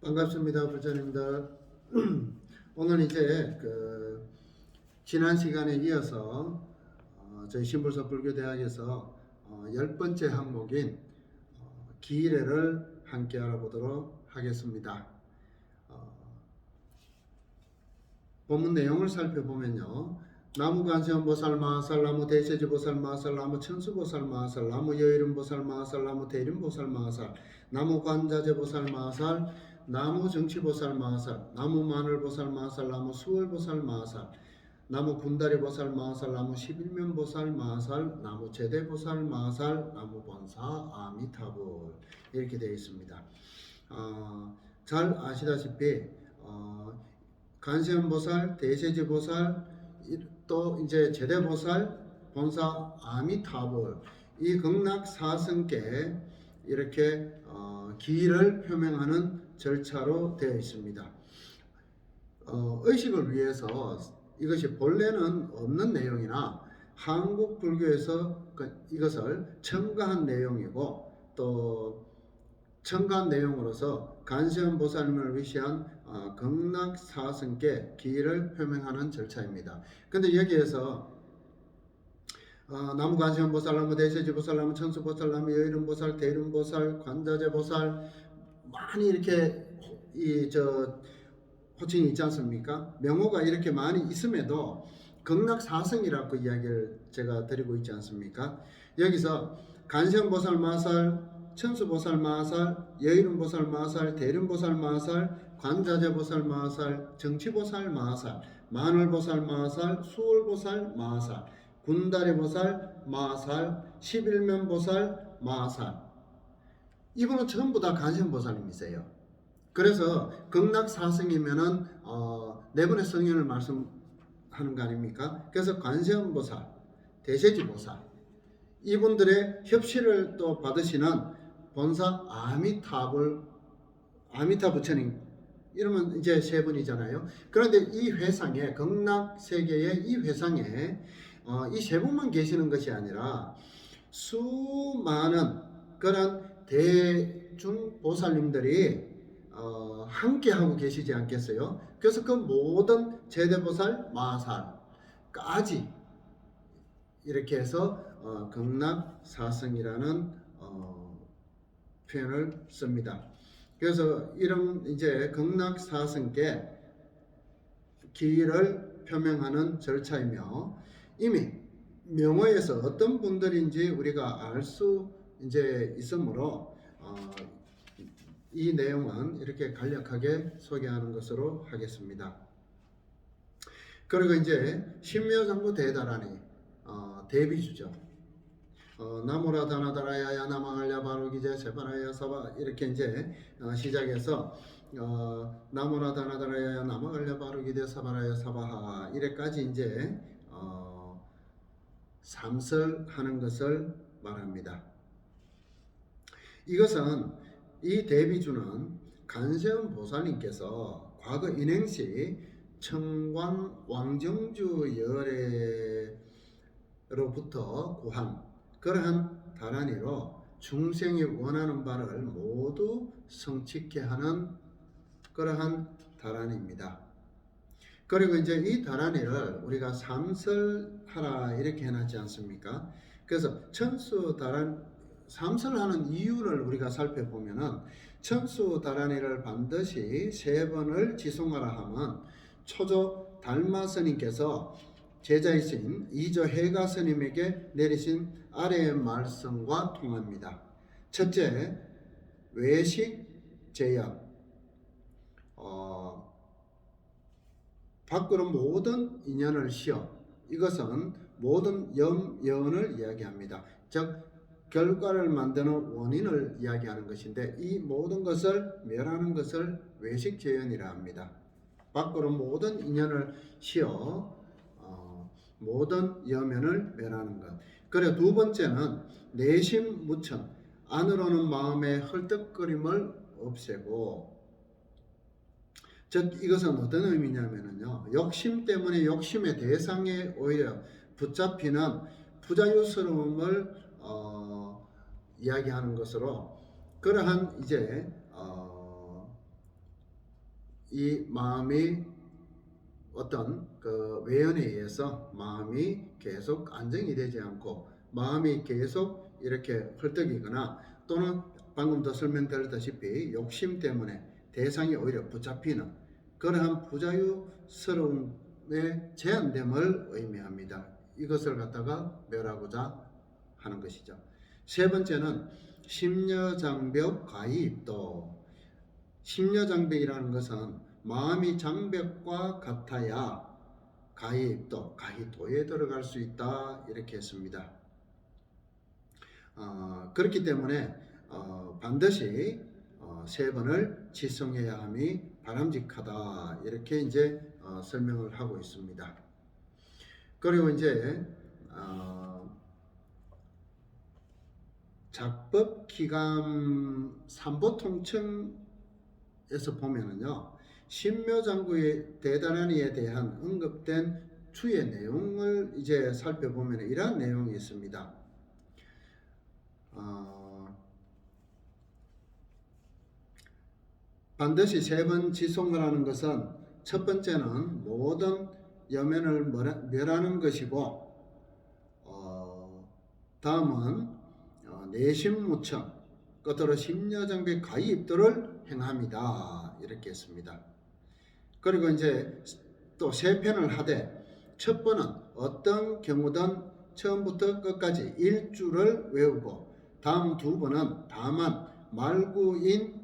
반갑습니다, 부처님들. 오늘 이제 지난 시간에 이어서 저희 신불서 불교대학에서 10번째 항목인 기일회를 함께 알아보도록 하겠습니다. 본문 내용을 살펴보면요. 나무 관세음보살 마하살, 나무 대세지보살 마하살, 나무 천수보살 마하살, 나무 여일음보살 마하살, 나무 대림보살 마하살, 나무 관자재보살 마하살, 나무 정치보살 마하살, 나무 마늘보살 마하살, 나무 수월보살 마하살, 나무 군다리보살 마하살, 나무 11면보살 마하살, 나무 제대보살 마하살, 나무 본사 아미타불, 이렇게 되어 있습니다. 잘 아시다시피 관세음보살, 대세지보살, 또 이제 제대보살, 본사 아미타불, 이 극락사성께 이렇게 기일을 표명하는 절차로 되어 있습니다. 의식을 위해서 이것이 본래는 없는 내용이나 한국 불교에서 이것을 첨가한 내용이고, 또 첨가한 내용으로서 관세음보살님을 위시한 극락사성께 기일을 표명하는 절차입니다. 근데 여기에서 나무 관세음보살, 나무 대세지보살, 나무 천수보살, 나무 여일음보살, 대림보살, 관자재보살 많이 이렇게 호칭이 있지 않습니까? 명호가 이렇게 많이 있음에도 극락사성이라고 이야기를 제가 드리고 있지 않습니까? 여기서 관세음보살 마하살, 천수보살 마하살, 여일음보살 마하살, 대림보살 마하살, 관자재보살 마하살, 정치보살 마하살, 마늘보살 마하살, 수월보살 마하살, 군다리보살 마하살, 11면보살 마하살, 이분은 전부 다 관세음보살님이세요. 그래서 극락사성이면은 네 분의 성현을 말씀하는 거 아닙니까? 그래서 관세음보살, 대세지보살, 이분들의 협시를 또 받으시는 본사 아미타 부처님, 이러면 이제 세 분이잖아요. 그런데 이 회상에, 극락세계의 이 회상에 이 세 분만 계시는 것이 아니라 수많은 그런 대중보살님들이 함께 하고 계시지 않겠어요? 그래서 그 모든 제대보살, 마하살까지 이렇게 해서 극락사성이라는 표현을 씁니다. 그래서 이런 이제 극락사성께 기일을 표명하는 절차이며, 이미 명호에서 어떤 분들인지 우리가 알 수 이제 있으므로 이 내용은 이렇게 간략하게 소개하는 것으로 하겠습니다. 그리고 이제 신묘상부 대다라니 대비주죠. 나무라 다나다라야야 나망알야 바로기제 세바라야 사바, 이렇게 이제 시작해서 나무라 다나다라야야 나망알야 바로기제 사바라야 사바하, 이래까지 이제 삼설하는 것을 말합니다. 이것은, 이 대비주는 관세음보살님께서 과거 인행시 청광 왕정주 열애로부터 구한 그러한 다라니로 중생이 원하는 바를 모두 성취케 하는 그러한 다라니입니다. 그리고 이제 이 다라니를 우리가 삼설하라 이렇게 해놨지 않습니까? 그래서 삼설하는 이유를 우리가 살펴보면은, 천수 다라니를 반드시 3번을 지송하라 하면 초조 달마스님께서 제자이신 이조 해가 스님에게 내리신 아래의 말씀과 통합니다. 첫째, 외식 제약, 밖으로 모든 인연을 쉬어, 이것은 모든 염연을 이야기합니다. 즉 결과를 만드는 원인을 이야기하는 것인데, 이 모든 것을 멸하는 것을 외식제연이라 합니다. 밖으로 모든 인연을 쉬어 모든 염연을 멸하는 것. 그리고 두 번째는 내심 무천, 안으로는 마음의 헐떡거림을 없애고, 즉 이것은 어떤 의미냐면요, 욕심 때문에 욕심의 대상에 오히려 붙잡히는 부자유스러움을 이야기하는 것으로, 그러한 이제 이 마음이 어떤 그 외연에 의해서 마음이 계속 안정이 되지 않고 마음이 계속 이렇게 헐떡이거나 또는 방금도 설명드렸다시피 욕심 때문에 대상이 오히려 붙잡히는 그러한 부자유스러움의 제한됨을 의미합니다. 이것을 갖다가 멸하고자 하는 것이죠. 세 번째는 심려장벽 가이입도. 심려장벽이라는 것은 마음이 장벽과 같아야 가이입도, 가이도에 들어갈 수 있다 이렇게 했습니다. 그렇기 때문에 반드시 세 번을 지성해야 함이 바람직하다 이렇게 이제 설명을 하고 있습니다. 그리고 이제 작법 기감 삼보통청에서 보면은요, 신묘장구의 대단한이에 대한 언급된 주의 내용을 이제 살펴보면 이러한 내용이 있습니다. 반드시 세 번 지송을 하는 것은 첫 번째는 모든 여면을 멸하는 것이고, 다음은 내심무청 끝으로 심려장벽 가이입도를 행합니다 이렇게 했습니다. 그리고 이제 또 세 편을 하되 첫 번은 어떤 경우든 처음부터 끝까지 일주를 외우고 다음 두 번은 다만 말구인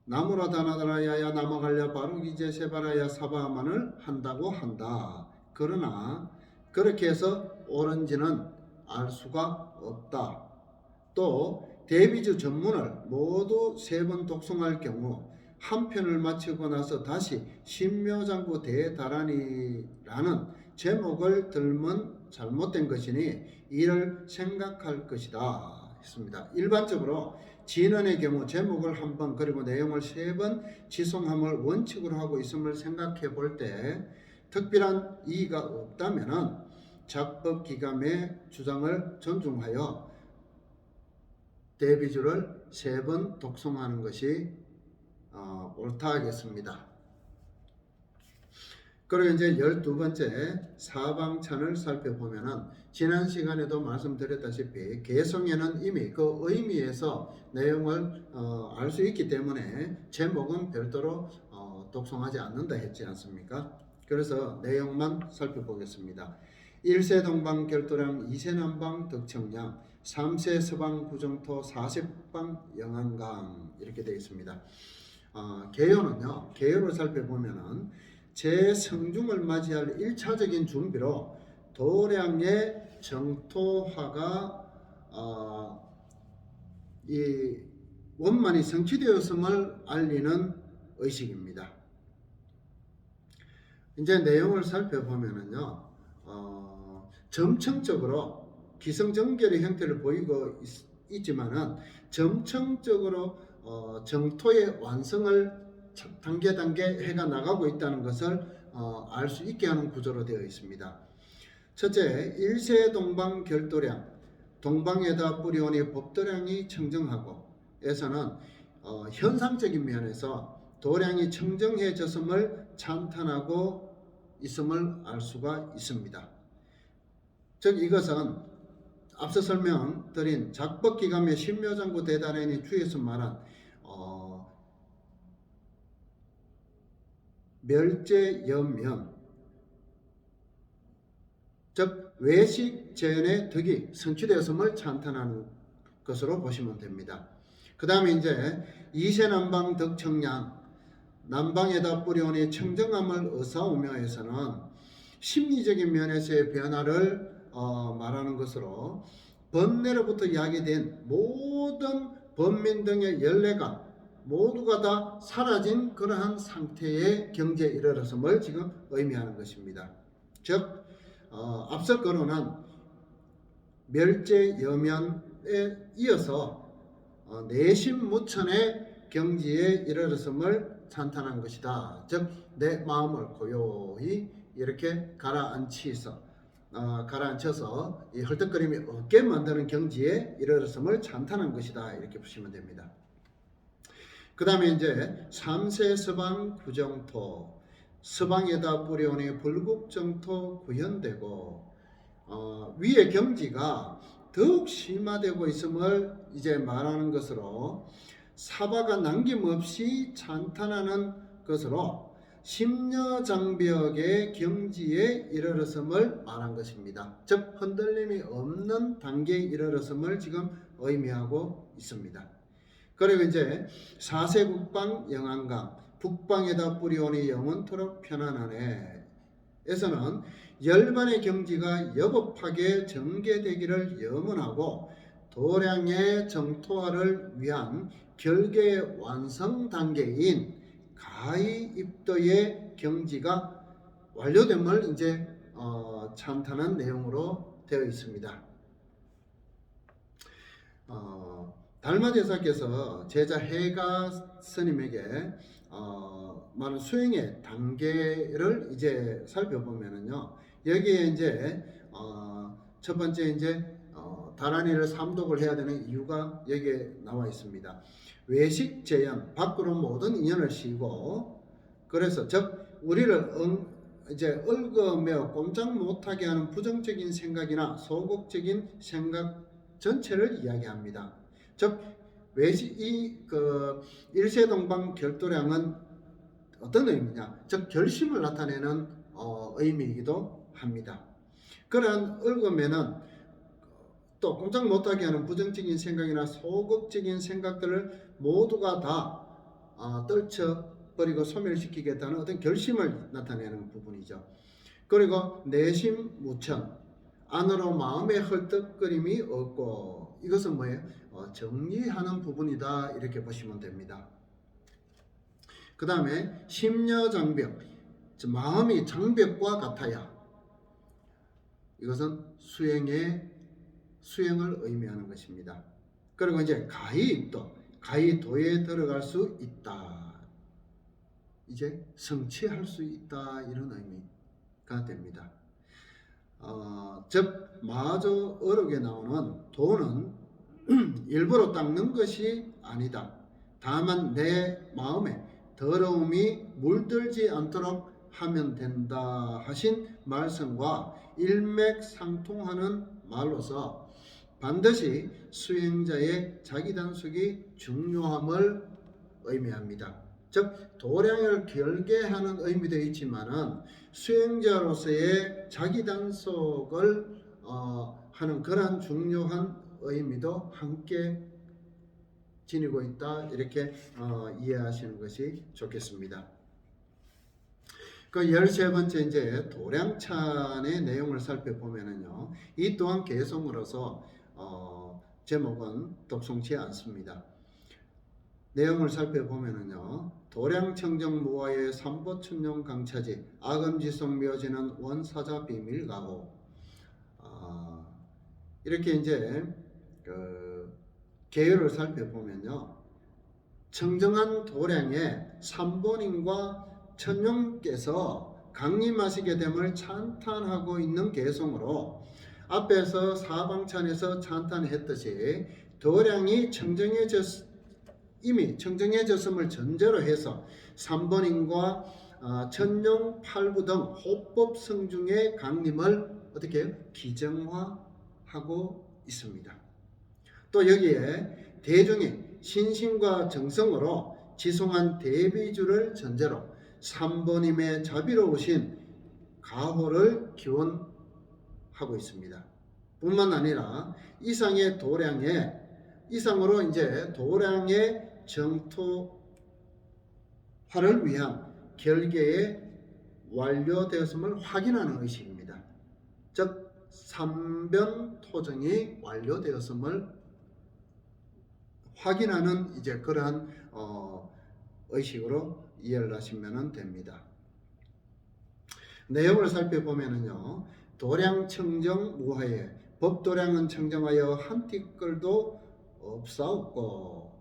나무라 다나다라야야 나마갈랴 바루기제 세바라야 사바만을 한다고 한다. 그러나 그렇게 해서 옳은지는 알 수가 없다. 또 대비주 전문을 모두 세 번 독송할 경우 한 편을 마치고 나서 다시 신묘장구 대다란이라는 제목을 들면 잘못된 것이니 이를 생각할 것이다 했습니다. 일반적으로 진언의 경우 제목을 한 번 그리고 내용을 세 번 지송함을 원칙으로 하고 있음을 생각해 볼 때 특별한 이의가 없다면 작법기감의 주장을 존중하여 대비주를 세 번 독송하는 것이 옳다 하겠습니다. 그리고 이제 12번째 사방찬을 살펴보면은 지난 시간에도 말씀드렸다시피 개성에는 이미 그 의미에서 내용을 알 수 있기 때문에 제목은 별도로 독송하지 않는다 했지 않습니까? 그래서 내용만 살펴보겠습니다. 1세 동방 결도량 2세 남방 덕청량 3세 서방 구정토 4세방 영안강 이렇게 되어 있습니다. 개요는요. 개요를 살펴보면은 제성중을 맞이할 1차적인 준비로 도량의 정토화가 이 원만이 성취되었음을 알리는 의식입니다. 이제 내용을 살펴보면은요, 점층적으로 기성정결의 형태를 보이고 있지만은 점층적으로 정토의 완성을 단계 해가 나가고 있다는 것을 알 수 있게 하는 구조로 되어 있습니다. 첫째, 1세 동방 결도량, 동방에다 뿌리오니 법도량이 청정하고 에서는 현상적인 면에서 도량이 청정해졌음을 찬탄하고 있음을 알 수가 있습니다. 즉 이것은 앞서 설명드린 작법기감의 신묘장구 대단한이 주에서 말한 멸제연면 즉 외식재연의 덕이 성취되었음을 찬탄하는 것으로 보시면 됩니다. 그 다음에 이제 이세 남방 덕청량 남방에다 뿌려오니 청정함을 의사오며에서는 심리적인 면에서의 변화를 말하는 것으로 번뇌로부터 야기된 모든 번민 등의 연례가 모두가 다 사라진 그러한 상태의 경지에 이르렀음을 지금 의미하는 것입니다. 즉 앞서 거론한 멸제여면에 이어서 내심무천의 경지에 이르렀음을 찬탄한 것이다. 즉 내 마음을 고요히 이렇게 가라앉혀서 이 헐떡거림이 없게 만드는 경지에 이르렀음을 찬탄한 것이다. 이렇게 보시면 됩니다. 그 다음에 이제 3세 서방 구정토, 서방에다 뿌려오니 불국정토 구현되고, 위의 경지가 더욱 심화되고 있음을 이제 말하는 것으로, 사바가 남김없이 찬탄하는 것으로 심려장벽의 경지에 이르렀음을 말한 것입니다. 즉 흔들림이 없는 단계에 이르렀음을 지금 의미하고 있습니다. 그리고 이제 4세 국방 영안강, 북방에다 뿌리오니 영원토록 편안하네 에서는 열반의 경지가 여곱하게 전개되기를 염원하고 도량의 정토화를 위한 결계의 완성 단계인 가히 입도의 경지가 완료됨을 이제 찬탄한 내용으로 되어 있습니다. 달마대사께서 제자 해가 스님에게 많은 수행의 단계를 이제 살펴보면은요, 여기에 이제 첫 번째 이제 다란이를 삼독을 해야 되는 이유가 여기에 나와 있습니다. 외식 제연, 밖으로 모든 인연을 씌고, 그래서 즉 우리를 이제 얽어매어 꼼짝 못하게 하는 부정적인 생각이나 소극적인 생각 전체를 이야기합니다. 즉 일세동방 결도량은 어떤 의미냐? 즉 결심을 나타내는 의미이기도 합니다. 그러한 얽으면은 또 꼼짝 못하게 하는 부정적인 생각이나 소극적인 생각들을 모두가 다 떨쳐버리고 소멸시키겠다는 어떤 결심을 나타내는 부분이죠. 그리고 내심 무천, 안으로 마음의 헐떡거림이 없고, 이것은 뭐예요? 정리하는 부분이다, 이렇게 보시면 됩니다. 그 다음에 심려장벽, 마음이 장벽과 같아야, 이것은 수행을 의미하는 것입니다. 그리고 이제 가히도에 들어갈 수 있다, 이제 성취할 수 있다, 이런 의미가 됩니다. 즉 마저 어록에 나오는 도는 일부러 닦는 것이 아니다. 다만 내 마음에 더러움이 물들지 않도록 하면 된다 하신 말씀과 일맥상통하는 말로서 반드시 수행자의 자기단속이 중요함을 의미합니다. 즉 도량을 결계하는 의미도 있지만은 수행자로서의 자기단속을 하는 그러한 중요한 의미도 함께 지니고 있다, 이렇게 이해하시는 것이 좋겠습니다. 그 13번째 이제 도량찬의 내용을 살펴보면은요, 이 또한 개성으로서 제목은 dob송치 않습니다. 내용을 살펴보면은요, 도량청정무화의 삼보천룡 강차지 아금지성 묘지는 원사자 비밀가고, 이렇게 이제 개요를 살펴보면요, 청정한 도량에 삼본인과 천룡께서 강림하시게 됨을 찬탄하고 있는 개성으로, 앞에서 사방찬에서 찬탄했듯이 도량이 이미 청정해졌음을 전제로 해서 삼본인과 천룡, 팔부 등 호법 성중의 강림을 어떻게 해요? 기정화하고 있습니다. 또 여기에 대중이 신심과 정성으로 지송한 대비주를 전제로 삼본임의 자비로우신 가호를 기원하고 있습니다. 뿐만 아니라 이상으로 이제 도량의 정토화를 위한 결계에 완료되었음을 확인하는 의식입니다. 즉 삼변 토정이 완료되었음을 확인하는 이제 그러한 의식으로 이해를 하시면 됩니다. 내용을 살펴보면은요, 도량 청정 무하에 법도량은 청정하여 한티끌도 없사옵고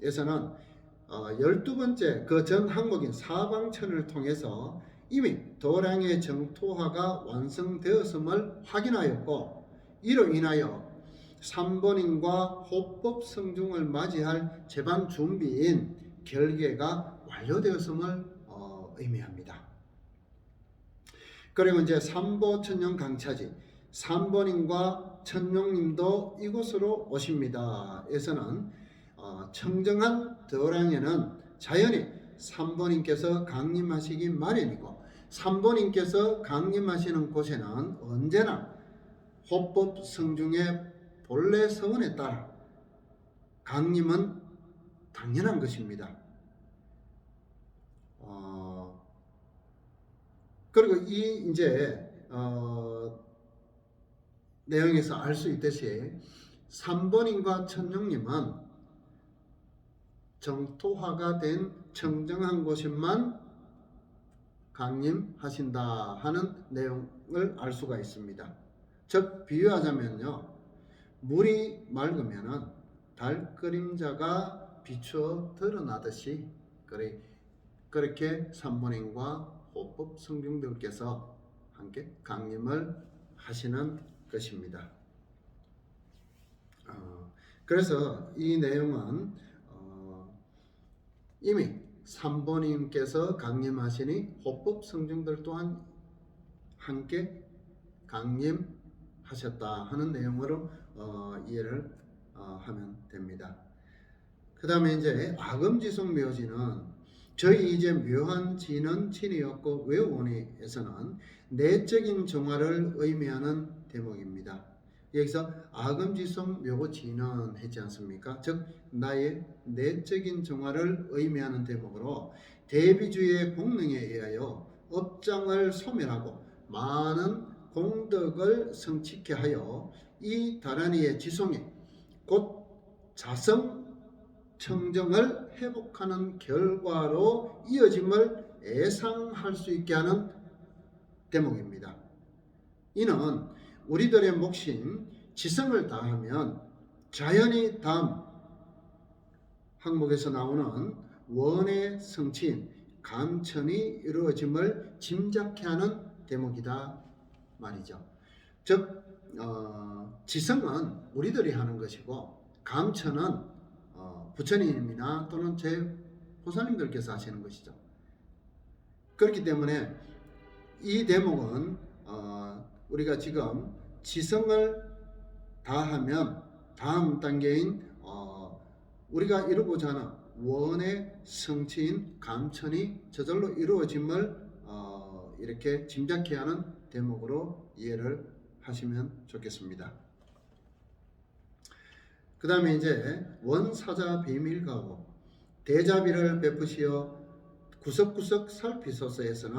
에서는 12번째 그 전 항목인 사방천을 통해서 이미 도량의 정토화가 완성되었음을 확인하였고, 이로 인하여 삼본인과 호법 성중을 맞이할 제반 준비인 결계가 완료되었음을 의미합니다. 그리고 이제 삼보 천룡 강차지, 삼보님과 천룡님도 이곳으로 오십니다. 에서는 청정한 도량에는 자연히 삼보님께서 강림하시기 마련이고, 삼보님께서 강림하시는 곳에는 언제나 호법 성중의 본래 서원에 따라 강림은 당연한 것입니다. 그리고 이 이제 내용에서 알 수 있듯이 삼본인과 천룡님은 정토화가 된 청정한 곳에만 강림하신다 하는 내용을 알 수가 있습니다. 즉 비유하자면요, 물이 맑으면은 달 그림자가 비추어 드러나듯이 그렇게 삼본인과 호법 성중들께서 함께 강림을 하시는 것입니다. 그래서 이 내용은 이미 삼본인께서 강림하시니 호법 성중들 또한 함께 강림하셨다 하는 내용으로 이해를 하면 됩니다. 그 다음에 이제 아금지속 묘지는 저희 이제 묘한 지는 친이었고 외오니에서는 내적인 정화를 의미하는 대목입니다. 여기서 아금지속 묘지는 했지 않습니까? 즉 나의 내적인 정화를 의미하는 대목으로 대비주의 공능에 의하여 업장을 소멸하고 많은 공덕을 성취케 하여 이 다란이의 지성이 곧 자성 청정을 회복하는 결과로 이어짐을 예상할 수 있게 하는 대목입니다. 이는 우리들의 몫인 지성을 다하면 자연히 다음 항목에서 나오는 원의 성취인 감천이 이루어짐을 짐작케 하는 대목이다 말이죠. 즉 지성은 우리들이 하는 것이고 감천은 부처님이나 또는 제 보살님들께서 하시는 것이죠. 그렇기 때문에 이 대목은 우리가 지금 지성을 다하면 다음 단계인 우리가 이루고자 하는 원의 성취인 감천이 저절로 이루어짐을 이렇게 짐작케 하는 대목으로 이해를 하시면 좋겠습니다. 그 다음에 이제 원사자 비밀가고 대자비를 베푸시어 구석구석 살피소서에서는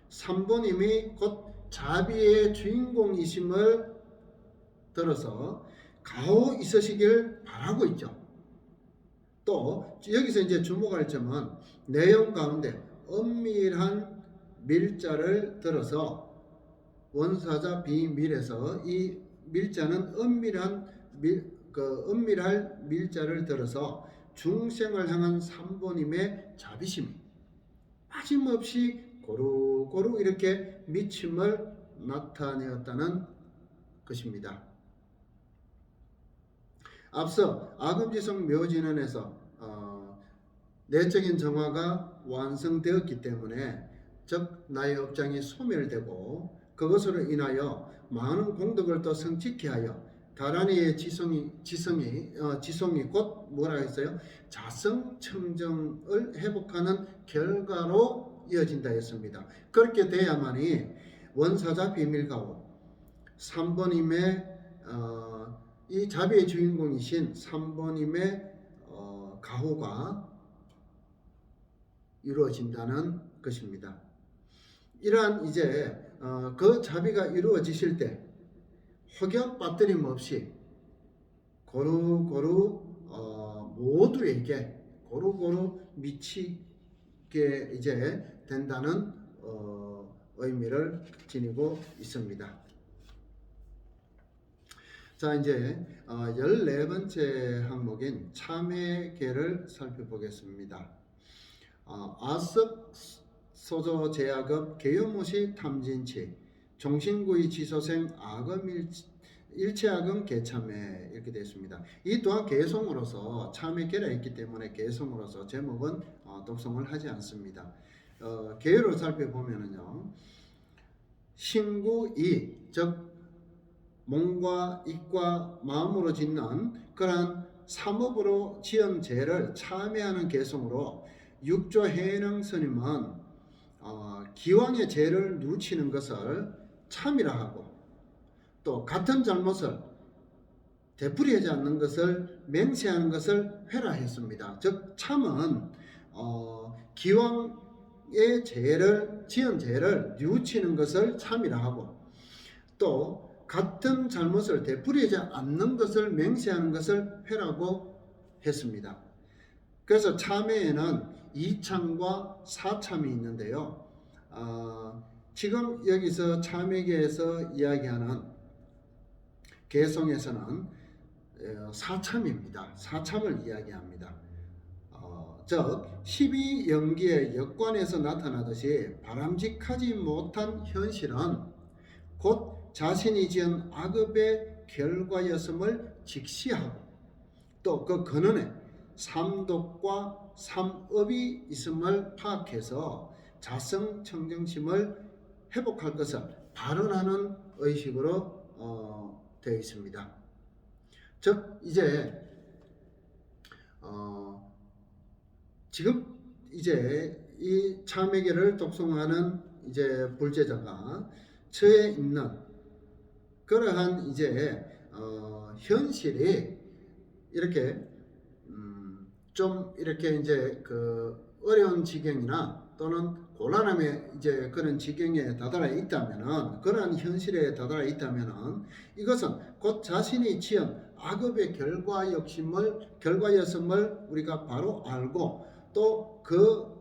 삼보님이 곧 자비의 주인공이심을 들어서 가오 있으시길 바라고 있죠. 또 여기서 이제 주목할 점은 내용 가운데 엄밀한 밀자를 들어서 원사자 비밀에서 이 밀자는 엄밀할 밀자를 들어서 중생을 향한 삼보님의 자비심이 빠짐없이 고루고루 이렇게 미침을 나타내었다는 것입니다. 앞서 아금지성 묘진원에서 내적인 정화가 완성되었기 때문에 즉 나의 업장이 소멸되고 그것으로 인하여 많은 공덕을 또 성취케 하여 다란이의 지성이 곧 뭐라 했어요? 자성청정을 회복하는 결과로 이어진다 했습니다. 그렇게 돼야만이 원사자 비밀가오 삼보님의 이 자비의 주인공이신 삼보님의 가호가 이루어진다는 것입니다. 이러한 이제 그 자비가 이루어지실 때 허격 빠뜨림 없이 고루고루 모두에게 고루고루 미치게 이제 된다는 의미를 지니고 있습니다. 자, 이제 14번째 항목인 참회계를 살펴보겠습니다. 아습 소조 제약업 개요무시 탐진치 종신구이 지소생 일체학은 개참에 이렇게 되어 있습니다. 이 또한 개성으로서 참에 결여 있기 때문에 개성으로서 제목은 독성을 하지 않습니다. 개요를 살펴보면은요, 신구이, 즉 몸과 입과 마음으로 짓는 그러한 삼업으로 지은 죄를 참회하는 개성으로 육조 해능 스님은 기왕의 죄를 누치는 것을 참이라 하고, 또 같은 잘못을 되풀이하지 않는 것을 맹세하는 것을 회라했습니다. 즉 참은 기왕의 지은 죄를 뉘우치는 것을 참이라 하고, 또 같은 잘못을 되풀이하지 않는 것을 맹세하는 것을 회라고 했습니다. 그래서 참회에는 2참과 4참이 있는데요. 지금 여기서 참회계에서 이야기하는 개성에서는 4참입니다. 4참을 이야기합니다. 즉 12연기의 역관에서 나타나듯이 바람직하지 못한 현실은 곧 자신이 지은 악업의 결과였음을 직시하고, 또 그 근원에 삼독과 삼업이 있음을 파악해서 자성청정심을 회복할 것을 발언하는 의식으로 되어 있습니다. 즉 이제 지금 이제 이 참회계를 독송하는 이제 불제자가 처해 있는 그러한 이제 현실이 이렇게 좀 이렇게 이제 그 어려운 지경이나 또는 곤란함의 이제 그런 지경에 다다라 있다면은, 그러한 현실에 다다라 있다면은 이것은 곧 자신이 지은 악업의 결과였음을 우리가 바로 알고, 또 그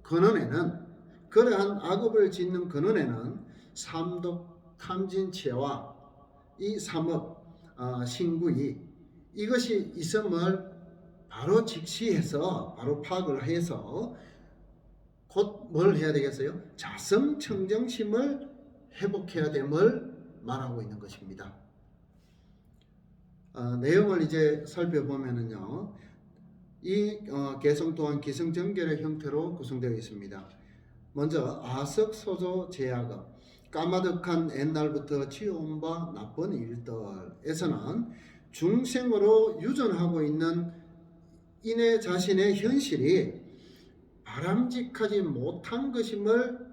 근원에는, 그러한 악업을 짓는 근원에는 삼독 탐진치와 이 삼업 신구이, 이것이 있음을 바로 직시해서 바로 파악을 해서 곧 뭘 해야 되겠어요? 자성청정심을 회복해야 됨을 말하고 있는 것입니다. 내용을 이제 살펴보면은요, 이 개성 또한 기성정결의 형태로 구성되어 있습니다. 먼저 아석소조 제약업, 까마득한 옛날부터 지어온 바 나쁜 일들에서는 중생으로 유존하고 있는 이내 자신의 현실이 바람직하지 못한 것임을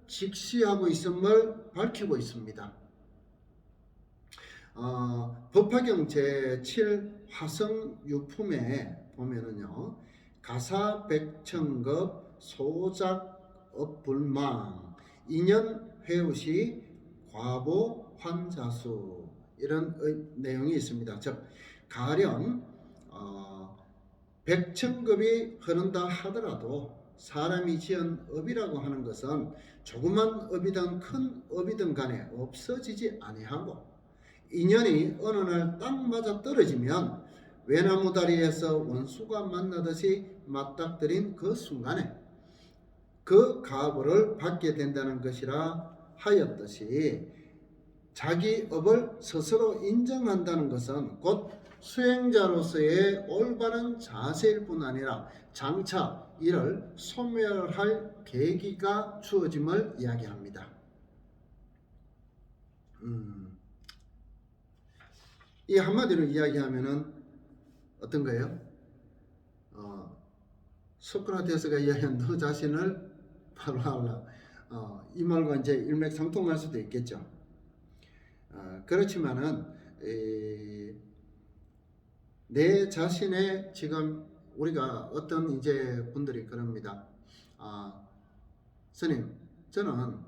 직시하고 있음을 밝히고 있습니다. 법화경 제7 화성유품에 보면은요, 가사백천급 소작업불망 인연회우시 과보 환자수, 이런 내용이 있습니다. 즉 가령 백천급이 흐른다 하더라도 사람이 지은 업이라고 하는 것은 조그만 업이든 큰 업이든 간에 없어지지 아니하고, 인연이 어느 날 딱 맞아 떨어지면 외나무 다리에서 원수가 만나듯이 맞닥뜨린 그 순간에 그 가보를 받게 된다는 것이라 하였듯이, 자기 업을 스스로 인정한다는 것은 곧 수행자로서의 올바른 자세일 뿐 아니라 장차 이를 소멸할 계기가 주어짐을 이야기합니다. 이 한마디로 이야기하면은 어떤 거예요? 소크라테스가 이야기한 너 자신을 바로 알라. 이 말과 이제 일맥상통할 수도 있겠죠. 그렇지만은 내 자신의 지금 우리가 어떤 이제 분들이 그럽니다. 스님, 저는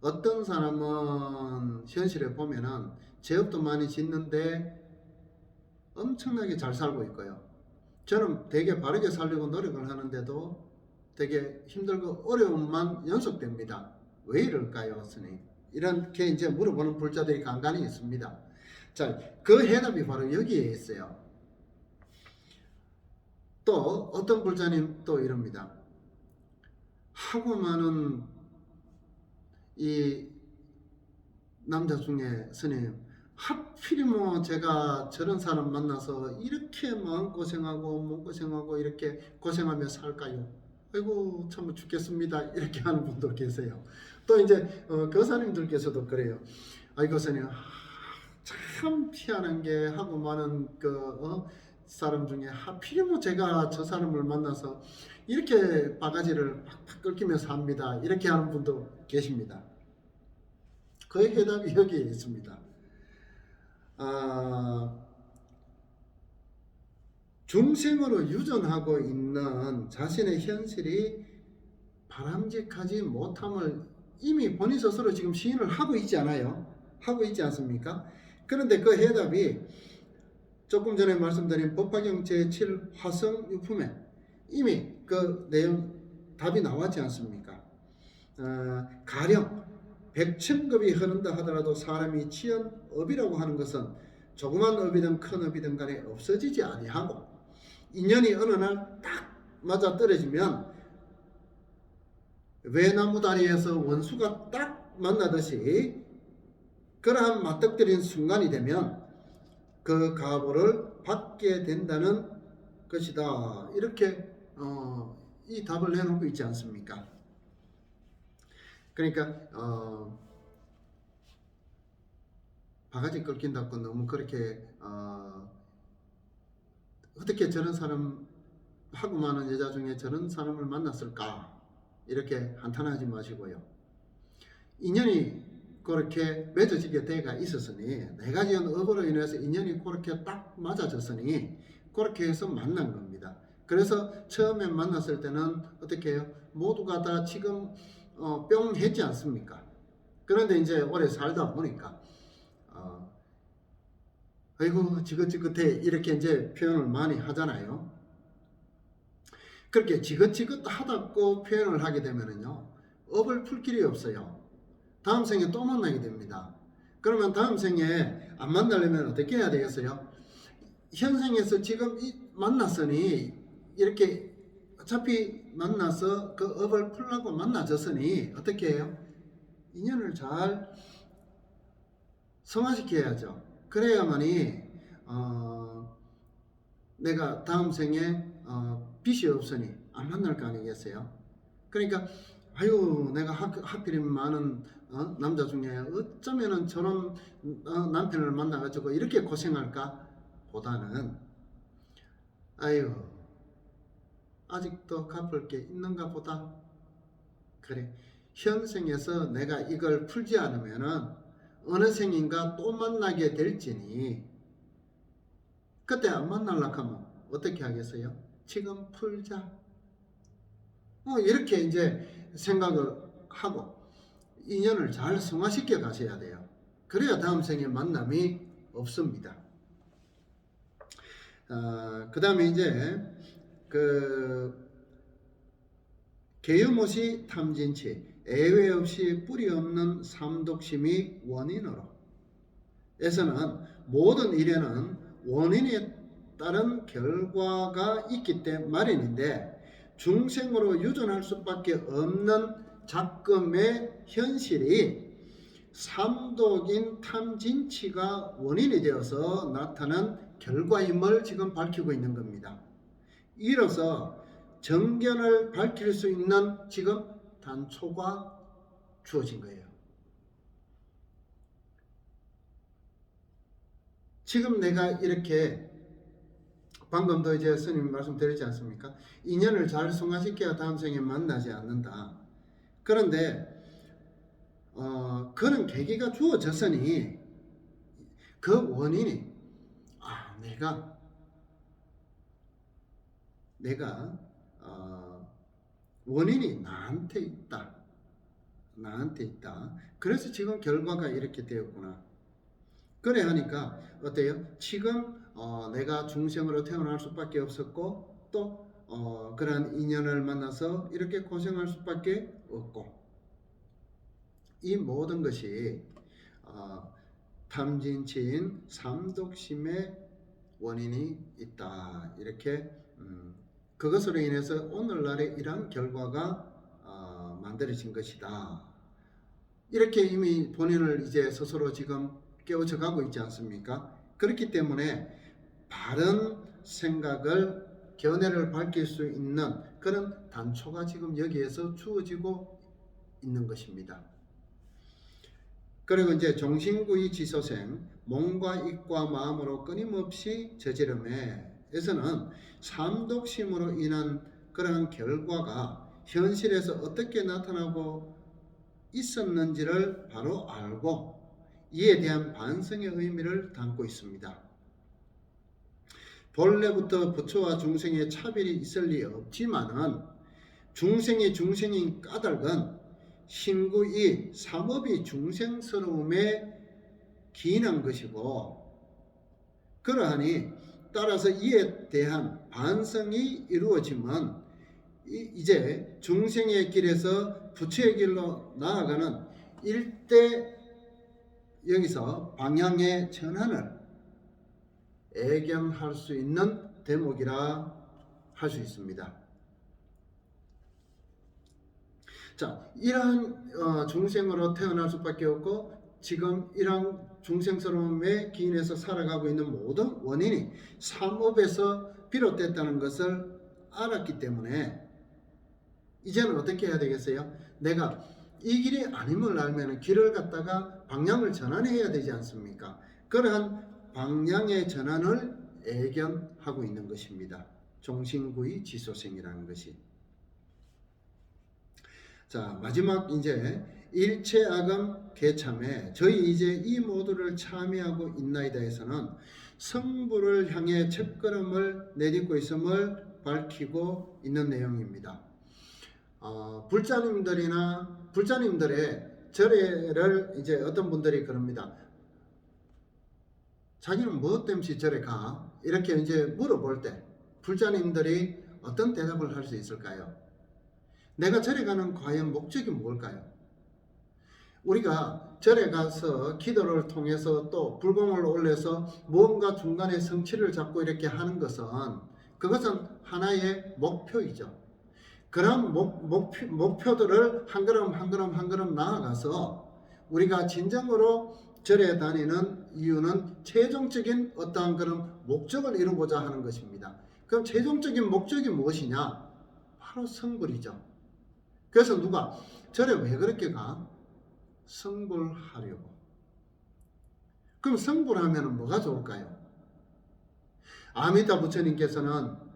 어떤 사람은 현실에 보면은 죄업도 많이 짓는데 엄청나게 잘 살고 있고요. 저는 되게 바르게 살려고 노력을 하는데도 되게 힘들고 어려움만 연속됩니다. 왜 이럴까요, 스님? 이렇게 이제 물어보는 불자들이 간간히 있습니다. 자, 그 해답이 바로 여기에 있어요. 또 어떤 불자님 또 이럽니다. 하고 많은 이 남자 중에 스님, 하필이 뭐 제가 저런 사람 만나서 이렇게 마음고생하고 몸고생하고 이렇게 고생하며 살까요? 아이고 참 죽겠습니다. 이렇게 하는 분도 계세요. 또 이제 교사님들께서도 그래요. 아이고 교사님 참 피하는 게 하고 많은 사람 중에 하필이 뭐 제가 저 사람을 만나서 이렇게 바가지를 팍팍 끓이며 삽니다. 이렇게 하는 분도 계십니다. 그의 해답이 여기에 있습니다. 중생으로 유전하고 있는 자신의 현실이 바람직하지 못함을 이미 본인 스스로 지금 시인을 하고 있지 않아요? 하고 있지 않습니까? 그런데 그 해답이 조금 전에 말씀드린 법화경 제7 화성 유품에 이미 그 내용 답이 나왔지 않습니까? 가령 백천급이 흐른다 하더라도 사람이 지은 업이라고 하는 것은 조그만 업이든 큰 업이든 간에 없어지지 아니하고 인연이 어느 날 딱 맞아 떨어지면 외나무 다리에서 원수가 딱 만나듯이 그러한 맞닥뜨린 순간이 되면 그 가보를 받게 된다는 것이다. 이렇게 이 답을 내놓고 있지 않습니까? 그러니까 바가지 긁힌다고 너무 그렇게 어떻게 저런 사람 하고 많은 여자 중에 저런 사람을 만났을까 이렇게 한탄하지 마시고요. 인연이 그렇게 맺어지게 돼가 있었으니 내가 지은 업으로 인해서 인연이 그렇게 딱 맞아졌으니 그렇게 해서 만난 겁니다. 그래서 처음에 만났을 때는 어떻게 해요? 모두가 다 지금 뿅 했지 않습니까? 그런데 이제 오래 살다 보니까 아이고 지긋지긋해 이렇게 이제 표현을 많이 하잖아요. 그렇게 지긋지긋하다고 표현을 하게 되면은요 업을 풀 길이 없어요. 다음 생에 또 만나게 됩니다. 그러면 다음 생에 안 만나려면 어떻게 해야 되겠어요? 현생에서 지금 만났으니 이렇게 어차피 만나서 그 업을 풀라고 만나졌으니 어떻게 해요? 인연을 잘 성화시켜야죠. 그래야만이 내가 다음 생에 빚이 없으니 안 만날 거 아니겠어요? 그러니까 아유 내가 하필이면 많은 남자 중에 어쩌면은 저런 남편을 만나가지고 이렇게 고생할까 보다는 아유 아직도 갚을 게 있는가 보다. 그래 현생에서 내가 이걸 풀지 않으면은 어느 생인가 또 만나게 될지니 그때 안 만날라 하면 어떻게 하겠어요? 지금 풀자. 이렇게 이제 생각을 하고 인연을 잘 승화시켜 가셔야 돼요. 그래야 다음 생에 만남이 없습니다. 그 다음에 이제 계유못이 탐진치 애외 없이 뿌리 없는 삼독심이 원인으로 에서는 모든 일에는 원인에 따른 결과가 있기 때문에 마련인데 중생으로 유존할 수밖에 없는 작금의 현실이 삼독인 탐진치가 원인이 되어서 나타난 결과임을 지금 밝히고 있는 겁니다. 이로써 정견을 밝힐 수 있는 지금 단초가 주어진 거예요. 지금 내가 이렇게 방금도 이제 스님 말씀드렸지 않습니까? 인연을 잘 승화시켜야 다음 생에 만나지 않는다. 그런데 그런 계기가 주어졌으니 그 원인이 내가 원인이 나한테 있다. 그래서 지금 결과가 이렇게 되었구나. 그래 하니까 어때요? 지금 내가 중생으로 태어날 수밖에 없었고 또 그러한 인연을 만나서 이렇게 고생할 수밖에 없고 이 모든 것이 탐진치인 삼독심의 원인이 있다. 이렇게 그것으로 인해서 오늘날의 이러한 결과가 만들어진 것이다. 이렇게 이미 본인을 이제 스스로 지금 깨우쳐 가고 있지 않습니까? 그렇기 때문에 바른 생각을 견해를 밝힐 수 있는 그런 단초가 지금 여기에서 주어지고 있는 것입니다. 그리고 이제 종신구의 지소생, 몸과 입과 마음으로 끊임없이 저지름에에서는 삼독심으로 인한 그러한 결과가 현실에서 어떻게 나타나고 있었는지를 바로 알고 이에 대한 반성의 의미를 담고 있습니다. 본래부터 부처와 중생의 차별이 있을 리 없지만은 중생이 중생인 까닭은 신구이 삼업이 중생스러움에 기인한 것이고 그러하니 따라서 이에 대한 반성이 이루어지면 이제 중생의 길에서 부처의 길로 나아가는 일대 여기서 방향의 전환을 애견할 수 있는 대목이라 할 수 있습니다. 자, 이러한 중생으로 태어날 수밖에 없고 지금 이러한 중생스러움에 기인해서 살아가고 있는 모든 원인이 삼업에서 비롯됐다는 것을 알았기 때문에 이제는 어떻게 해야 되겠어요? 내가 이 길이 아님을 알면 길을 갖다가 방향을 전환해야 되지 않습니까? 그러한 방향의 전환을 애견하고 있는 것입니다. 종신구의 지소생이라는 것이. 자, 마지막 이제 일체아금 개참에 저희 이제 이 모두를 참여하고 있나이다에서는 성부를 향해 첫걸음을 내딛고 있음을 밝히고 있는 내용입니다. 불자님들의 절에를 이제 어떤 분들이 그럽니다. 자기는 무엇 때문에 절에 가? 이렇게 이제 물어볼 때 불자님들이 어떤 대답을 할 수 있을까요? 내가 절에 가는 과연 목적이 뭘까요? 우리가 절에 가서 기도를 통해서 또 불공을 올려서 무언가 중간에 성취를 잡고 이렇게 하는 것은 그것은 하나의 목표이죠. 그런 목표들을 한 걸음 나아가서 우리가 진정으로 절에 다니는 이유는 최종적인 어떠한 그런 목적을 이루고자 하는 것입니다. 그럼 최종적인 목적이 무엇이냐? 바로 성불이죠. 그래서 누가 절에 왜 그렇게 가? 성불하려고. 그럼 성불하면 뭐가 좋을까요? 아미타 부처님께서는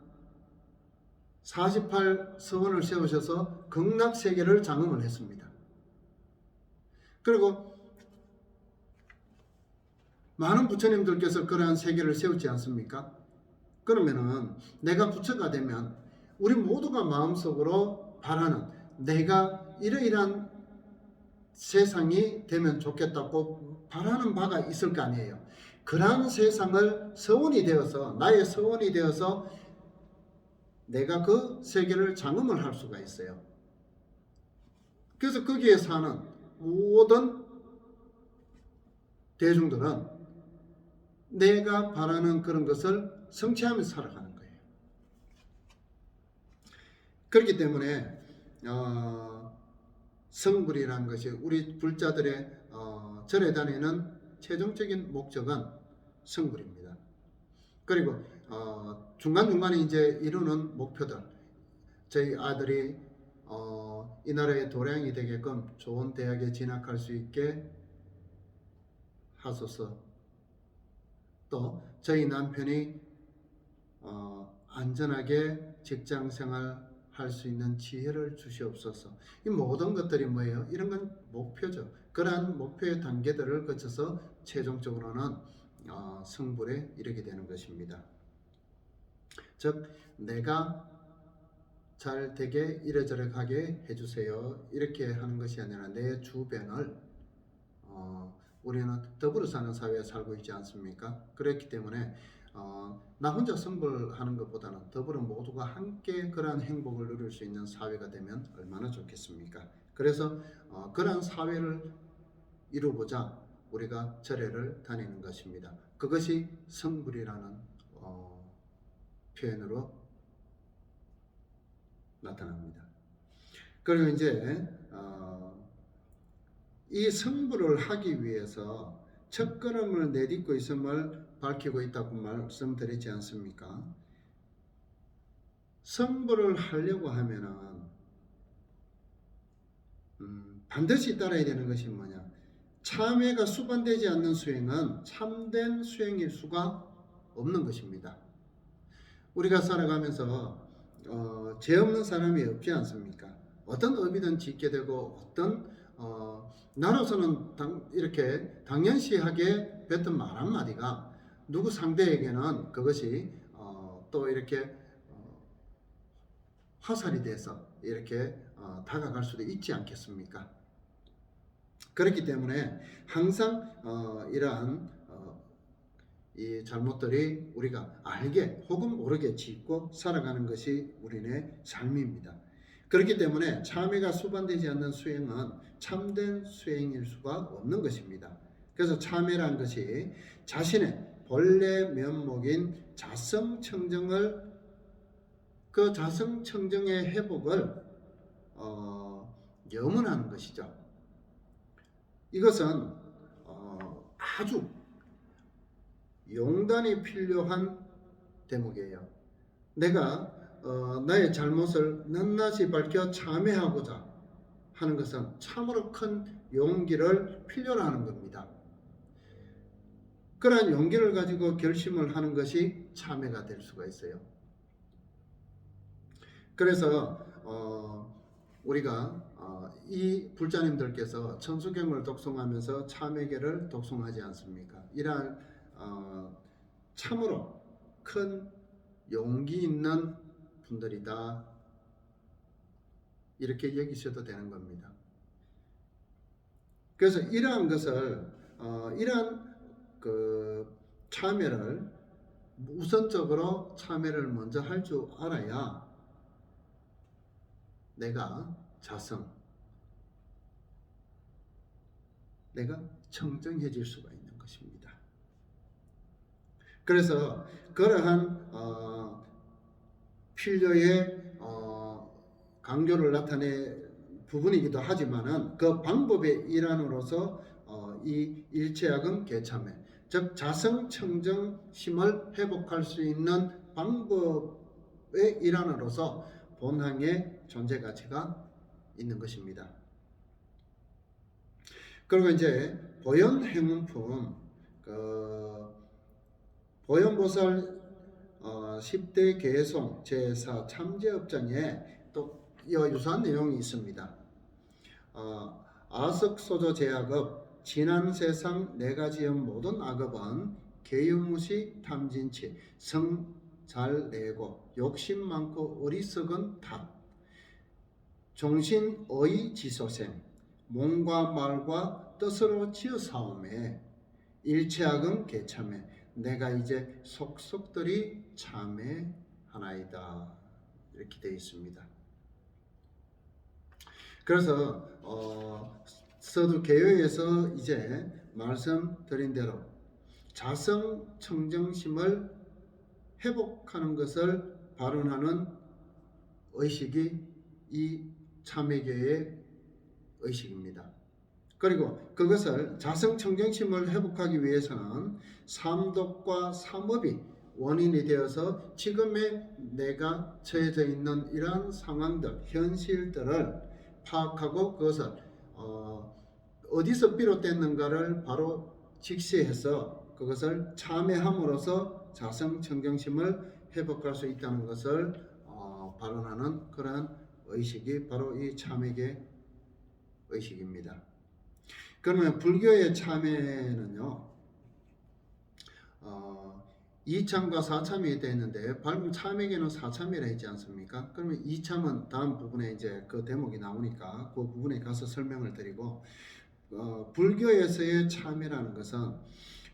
48서원을 세우셔서 극락세계를 장엄을 했습니다. 그리고 많은 부처님들께서 그러한 세계를 세우지 않습니까? 그러면은 내가 부처가 되면 우리 모두가 마음속으로 바라는 내가 이러이러한 세상이 되면 좋겠다고 바라는 바가 있을 거 아니에요. 그러한 세상을 서원이 되어서 나의 서원이 되어서 내가 그 세계를 장엄을 할 수가 있어요. 그래서 거기에 사는 모든 대중들은 내가 바라는 그런 것을 성취하며 살아가는 거예요. 그렇기 때문에 성불이라는 것이 우리 불자들의 절에 다니는 최종적인 목적은 성불입니다. 그리고 중간중간에 이제 이루는 목표들, 저희 아들이 이 나라의 도량이 되게끔 좋은 대학에 진학할 수 있게 하소서. 또 저희 남편이 안전하게 직장생활 할 수 있는 지혜를 주시옵소서. 이 모든 것들이 뭐예요? 이런 건 목표죠. 그러한 목표의 단계들을 거쳐서 최종적으로는 성불에 이르게 되는 것입니다. 즉 내가 잘 되게 이래저래 가게 해주세요. 이렇게 하는 것이 아니라 내 주변을 우리는 더불어 사는 사회에 살고 있지 않습니까? 그렇기 때문에 나 혼자 성불하는 것보다는 더불어 모두가 함께 그러한 행복을 누릴 수 있는 사회가 되면 얼마나 좋겠습니까? 그래서 그러한 사회를 이루고자 우리가 절에를 다니는 것입니다. 그것이 성불이라는 표현으로 나타납니다. 그리고 이제 이 성불을 하기 위해서 첫걸음을 내딛고 있음을 밝히고 있다고 말씀드리지 않습니까? 성불을 하려고 하면은 반드시 따라야 되는 것이 뭐냐? 참회가 수반되지 않는 수행은 참된 수행일 수가 없는 것입니다. 우리가 살아가면서 죄 없는 사람이 없지 않습니까? 어떤 업이든 짓게 되고 어떤 나로서는 이렇게 당연시하게 뱉은 말 한마디가 누구 상대에게는 그것이 또 이렇게 화살이 돼서 이렇게 다가갈 수도 있지 않겠습니까? 그렇기 때문에 항상 이러한 이 잘못들이 우리가 알게 혹은 모르게 짓고 살아가는 것이 우리의 삶입니다. 그렇기 때문에 참회가 수반되지 않는 수행은 참된 수행일 수가 없는 것입니다. 그래서 참회란 것이 자신의 본래 면목인 자성청정을 그 자성청정의 회복을 염원하는 것이죠. 이것은 아주 용단이 필요한 대목이에요. 내가 나의 잘못을 낱낱이 밝혀 참회하고자 하는 것은 참으로 큰 용기를 필요로 하는 겁니다. 그러한 용기를 가지고 결심을 하는 것이 참회가 될 수가 있어요. 그래서 우리가 이 불자님들께서 천수경을 독송하면서 참회계를 독송하지 않습니까? 이러한 참으로 큰 용기 있는 분들이다, 이렇게 여기셔도 되는 겁니다. 그래서 이러한 것을 이러한 그 참회를 우선적으로 참회를 먼저 할 줄 알아야 내가 내가 청정해질 수가 있는 것입니다. 그래서 그러한 필요의 강조를 나타내 부분이기도 하지만은 그 방법의 일환으로서 이 일체학은 개참회, 즉 자성청정심을 회복할 수 있는 방법의 일환으로서 본항의 존재 가치가 있는 것입니다. 그리고 이제 보현행운품, 보현보살 10대 개송 제4 참제업장에 또 이와 유사한 내용이 있습니다. 아석소조 제악업, 지난세상 내가 지은 모든 악업은 개유무시 탐진치, 성 잘 내고 욕심 많고 어리석은 탓, 종신의 지소생, 몸과 말과 뜻으로 지어사오매 일체악은 개참해, 내가 이제 속속들이 참회하나이다, 이렇게 되어 있습니다. 그래서 서두 개요에서 이제 말씀드린 대로 자성청정심을 회복하는 것을 발언하는 의식이 이 참회교의 의식입니다. 그리고 그것을 자성청정심을 회복하기 위해서는 삼독과 삼업이 원인이 되어서 지금의 내가 처해져 있는 이러한 상황들, 현실들을 파악하고 그것을 어디서 비롯됐는가를 바로 직시해서 그것을 참회함으로써 자성청정심을 회복할 수 있다는 것을 발언하는 그러한 의식이 바로 이 참회계 의식입니다. 그러면 불교의 참회는요, 2참과 4참이 되어 있는데 방금 참회계는 4참이라 했지 않습니까? 그러면 2참은 다음 부분에 이제 그 대목이 나오니까 그 부분에 가서 설명을 드리고, 불교에서의 참회라는 것은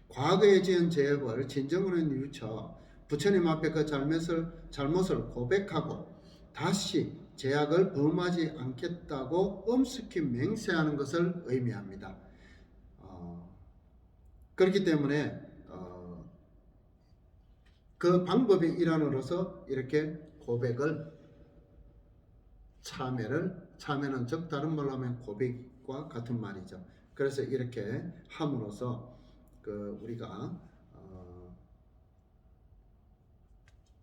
과거에 지은 죄업을 진정으로 뉘우쳐 부처님 앞에 그 잘못을 고백하고 다시 죄악을 범하지 않겠다고 엄숙히 맹세하는 것을 의미합니다. 그렇기 때문에 그 방법의 일환으로서 이렇게 고백을, 참회는 즉 다른 말로 하면 고백과 같은 말이죠. 그래서 이렇게 함으로써 우리가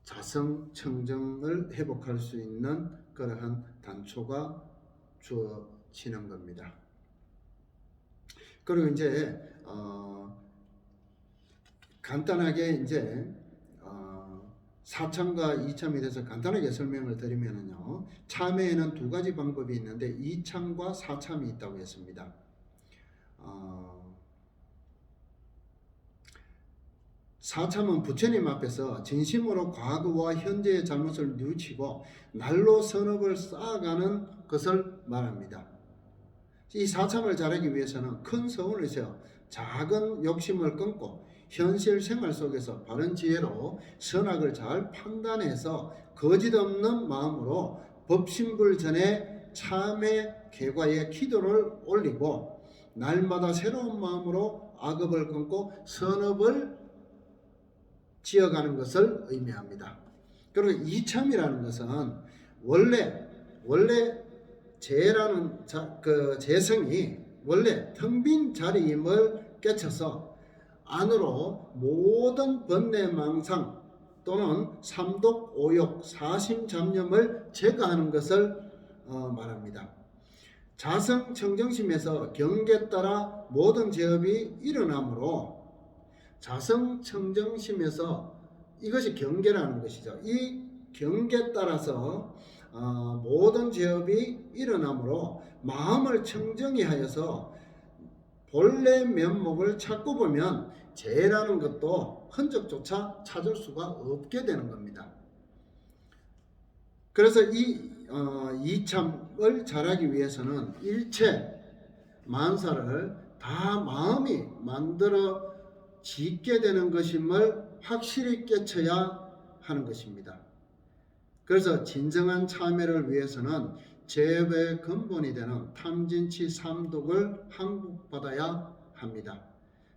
자성 청정을 회복할 수 있는 그러한 단초가 주어지는 겁니다. 그리고 이제 간단하게 이제 사참과 이참에 대해서 간단하게 설명을 드리면요, 참회에는 두 가지 방법이 있는데 이참과 사참이 있다고 했습니다. 사참은 부처님 앞에서 진심으로 과거와 현재의 잘못을 뉘우치고 날로 선업을 쌓아가는 것을 말합니다. 이 사참을 잘하기 위해서는 큰 서운을 세워 작은 욕심을 끊고 현실 생활 속에서 바른 지혜로 선악을 잘 판단해서 거짓 없는 마음으로 법신불 전에 참회 계과에 기도를 올리고 날마다 새로운 마음으로 악업을 끊고 선업을 지어가는 것을 의미합니다. 그리고 이참이라는 것은 원래 재라는 재성이 원래 텅 빈 자리임을 깨쳐서 안으로 모든 번뇌망상 또는 삼독, 오욕, 사심, 잡념을 제거하는 것을 말합니다. 자성 청정심에서 경계에 따라 모든 제업이 일어나므로 자성 청정심에서 이것이 경계라는 것이죠. 이 경계에 따라서 모든 제업이 일어나므로 마음을 청정히 하여서 본래 면목을 찾고 보면 죄라는 것도 흔적조차 찾을 수가 없게 되는 겁니다. 그래서 이참을 잘하기 위해서는 일체 만사를 다 마음이 만들어 짓게 되는 것임을 확실히 깨쳐야 하는 것입니다. 그래서 진정한 참회를 위해서는 제업의 근본이 되는 탐진치 삼독을 항복받아야 합니다.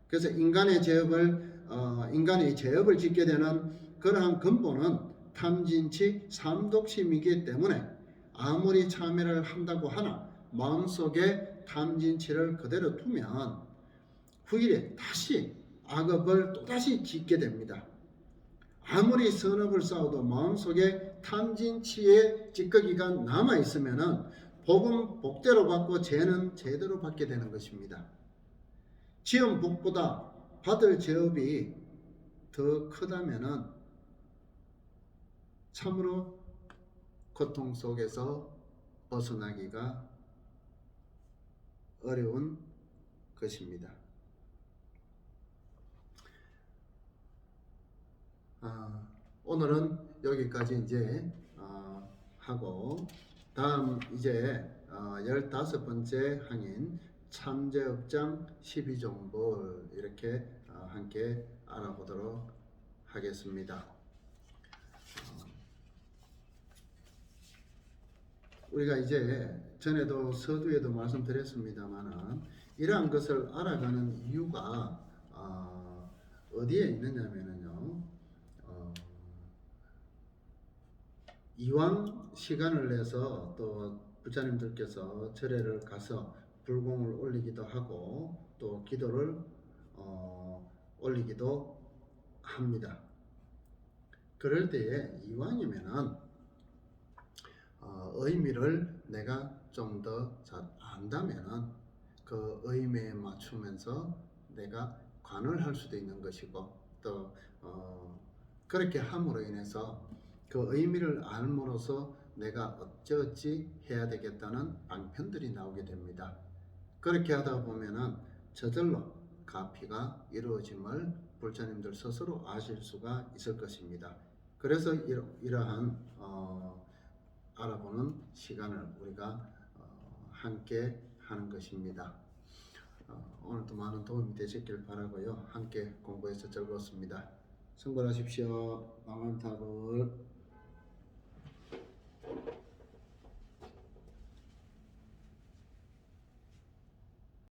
그래서 인간의 제업을 짓게 되는 그러한 근본은 탐진치 삼독심이기 때문에 아무리 참회를 한다고 하나 마음속에 탐진치를 그대로 두면 후일에 다시 악업을 또다시 짓게 됩니다. 아무리 선업을 쌓아도 마음속에 탐진치의 찌꺼기가 남아있으면 복은 복대로 받고 죄는 죄대로 받게 되는 것입니다. 지은 복보다 받을 죄업이 더 크다면 참으로 고통 속에서 벗어나기가 어려운 것입니다. 오늘은 여기까지 이제 하고 다음 이제 15번째 항인 참제업장 12종불 이렇게 함께 알아보도록 하겠습니다. 우리가 이제 전에도 서두에도 말씀드렸습니다만은 이러한 것을 알아가는 이유가 어디에 있느냐면은요, 이왕 시간을 내서 또 부처님들께서 절에를 가서 불공을 올리기도 하고 또 기도를 올리기도 합니다. 그럴 때에 이왕이면은 의미를 내가 좀 더 잘 안다면은 그 의미에 맞추면서 내가 관을 할 수도 있는 것이고 또 그렇게 함으로 인해서 그 의미를 알므로써 내가 어찌어찌 해야 되겠다는 방편들이 나오게 됩니다. 그렇게 하다 보면은 저절로 가피가 이루어짐을 불자님들 스스로 아실 수가 있을 것입니다. 그래서 이러한 알아보는 시간을 우리가 함께 하는 것입니다. 오늘도 많은 도움이 되셨길 바라고요. 함께 공부해서 즐거웠습니다. 성불하십시오. 망원탑을